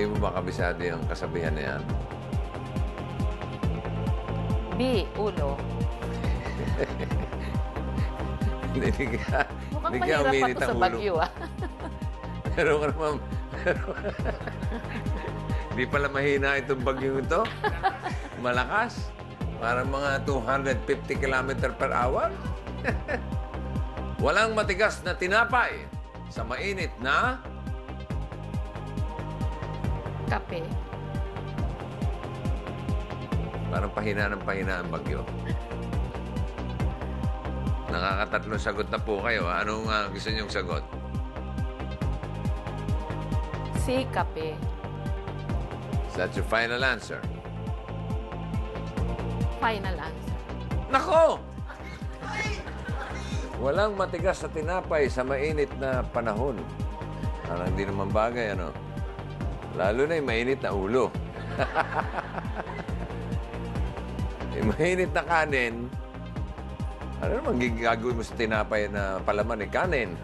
Hindi mo ba kabisado yung kasabihan na yan? B, ulo. Hindi ka, Mukhang hindi ka mahirap pa uminit to ang sa ulo. Bagyo, ah. Pero ka naman, hindi pala mahina itong bagyong ito. Malakas. Parang mga 250 km per hour. Walang matigas na tinapay sa mainit na Kape. parang pahina ang bagyo. Nakakatatlong sagot na po kayo. Anong gusto niyong sagot? C, kape. Is that your final answer? Final answer. Nako! Walang matigas sa tinapay sa mainit na panahon. Parang hindi naman bagay, ano? Lalo na yung mainit na ulo. Yung mainit na kanin, ano naman gagawin mo sa tinapay na palaman? Kanin.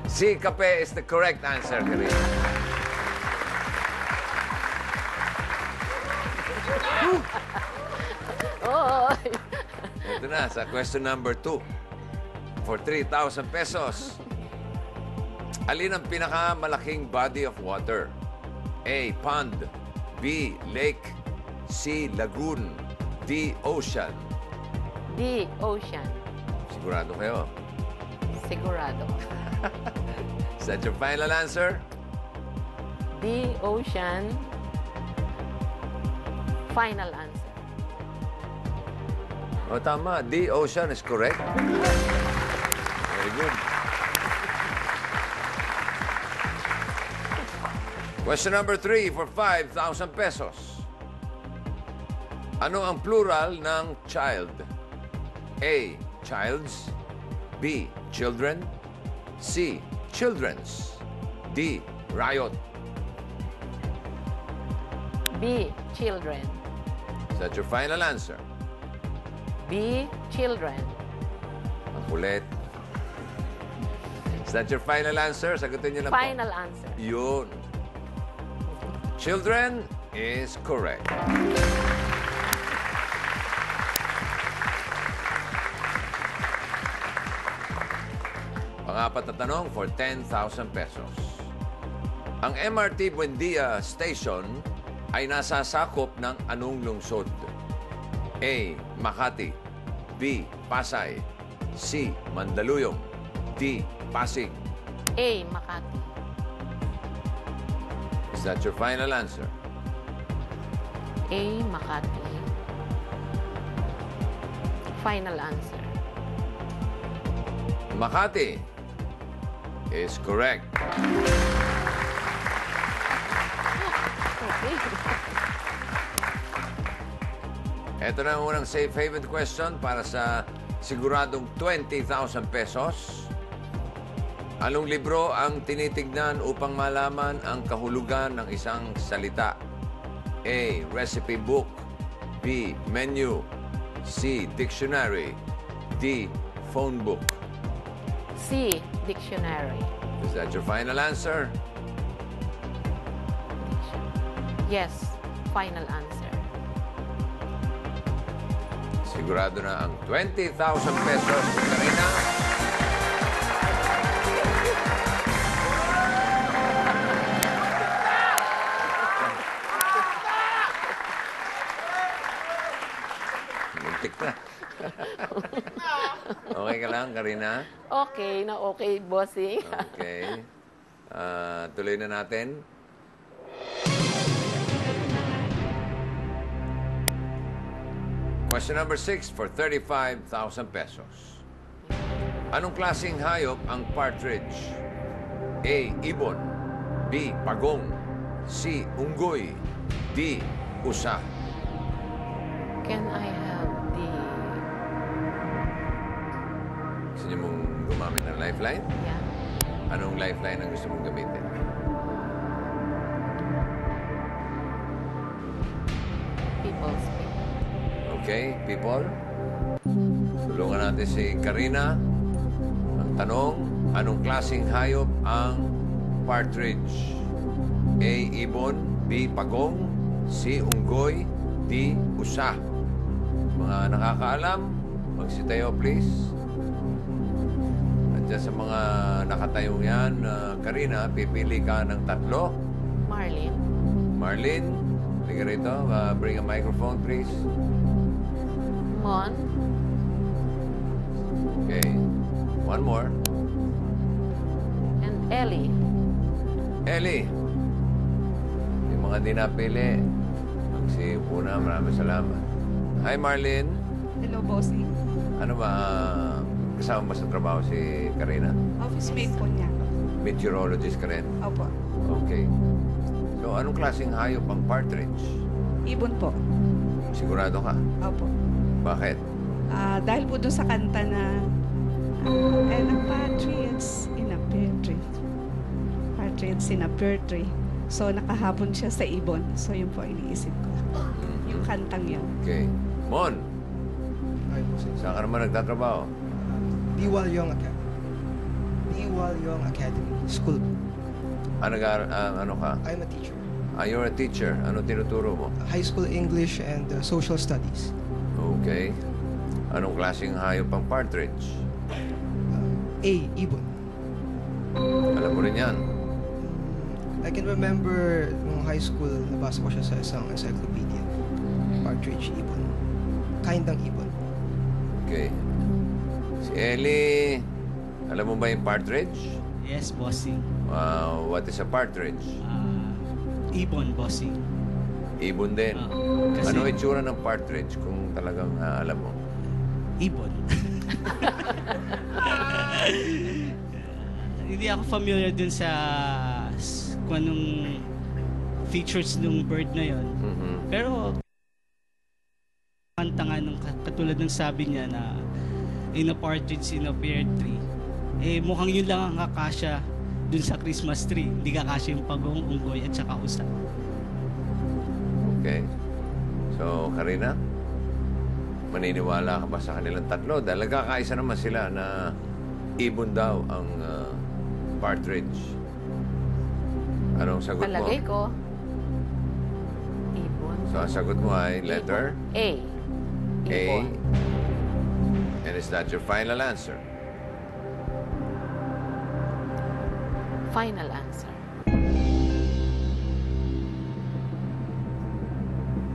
Si kape is the correct answer, Karina. Oo. Ito na, sa question number 2. For 3,000 pesos. Alin ang pinakamalaking body of water? A, pond. B, lake. C, lagoon. D, ocean. D, ocean. Sigurado kayo? Sigurado. Is that your final answer? D, ocean. Final answer. O, tama. D, ocean is correct. Very good. Question number 3 for 5,000 pesos. Ano ang plural ng child? A, childs. B, children. C, children's. D, riot. B, children. Is that your final answer? B, children. Ang kulit. Is that your final answer? Sagutin niyo lang po. Final answer. Yun. Children is correct. Pangapat na tanong for 10,000 pesos. Ang MRT Buendia Station ay nasasakop ng anong lungsod? A, Makati. B, Pasay. C, Mandaluyong. D, Pasig. A, Makati. Is that your final answer? A, Makati. Final answer. Makati is correct. Okay. Ito na ang unang safe haven question para sa siguradong 20,000 pesos. Anong libro ang tinitignan upang malaman ang kahulugan ng isang salita? A, recipe book. B, menu. C, dictionary. D, phone book. C, dictionary. Is that your final answer? Yes, final answer. Sigurado na ang 20,000 pesos. Karina? Muntik na. Okay ka lang, Karina? Okay na okay, bossing. Okay. Tuloy na natin. Question number 6 for 35,000 pesos. Anong klaseng hayop ang partridge? A, ibon. B, pagong. C, unggoy. D, usa. Can I have the... Gusto niyo mong gumamit ng lifeline? Yeah. Anong lifeline ang gusto mong gamitin? People's Pick. Okay, people? Tulungan natin si Karina. Ang tanong, anong klaseng hayop ang partridge? A. Ibon, B. Pagong, C. Unggoy, D. Usa. Mga nakakaalam, magsitayo please. At dyan sa mga nakatayong yan, Karina, pipili ka ng tatlo. Marlene. Marlene, halika rito. Bring a microphone, please. Mon. Okay. One more. And Ellie. Ellie. Yung mga di napili. Magsiupo na. Maraming salamat. Hi, Marlene. Hello, bossing. Ano ba, kasama ba sa trabaho si Karina? Office mate po niya. Meteorologist ka rin? Opo. Okay. So, anong klaseng hayop ang partridge? Ibon po. Sigurado ka? Opo. Bakit? Dahil po doon sa kanta na and a partridge in a pear tree. Partridge in a pear tree. So, nakahapon siya sa ibon. So, yun po ang iniisip ko. Yung kantang yun. Okay. Mon, Hi, bossing. saan ka naman nagtatrabaho? Diwal Young Academy. Diwal Young Academy. School. Ano ka? I'm a teacher. You're a teacher. Ano tinuturo mo? High school English and social studies. Okay. Anong klaseng hayop ang partridge? A. Ibon. Alam mo rin yan. I can remember nung high school, nabasa ko siya sa isang encyclopedia. Partridge, ibon. Kindang ibon. Okay. Si Ellie, alam mo ba yung partridge? Yes, bossing. What is a partridge? Ibon, bossing. Ibon din. Kasi Ano itsura ng partridge kung talagang alam mo? ibon. Hindi ako familiar dun sa kung anong features ng bird na yon. Mhm. Pero kanta nga nung katulad ng sabi niya na in a partridge in a pear tree, mukhang yun lang ang kakasya dun sa Christmas tree. Hindi kakasya yung pagong, unggoy at saka usa. Okay. So, Karina, maniniwala ka ba sa kanilang tatlo? Dahil nagkakaisa naman sila na ibon daw ang partridge. Anong sagot mo? Palagay ko. Ibon. So, ang sagot mo ay letter A. A. Ibon. And is that your final answer? Final answer.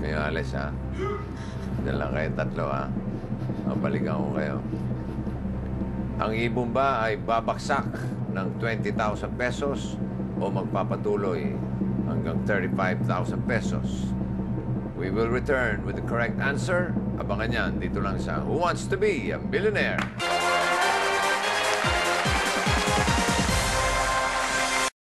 Kayo, Alice, ha? Diyan lang kayo tatlo, ha? Mabalikan ko kayo. Ang ibon ba ay babaksak ng 20,000 pesos o magpapatuloy hanggang 35,000 pesos? We will return with the correct answer. Abangan yan dito lang sa Who Wants to Be a Millionaire?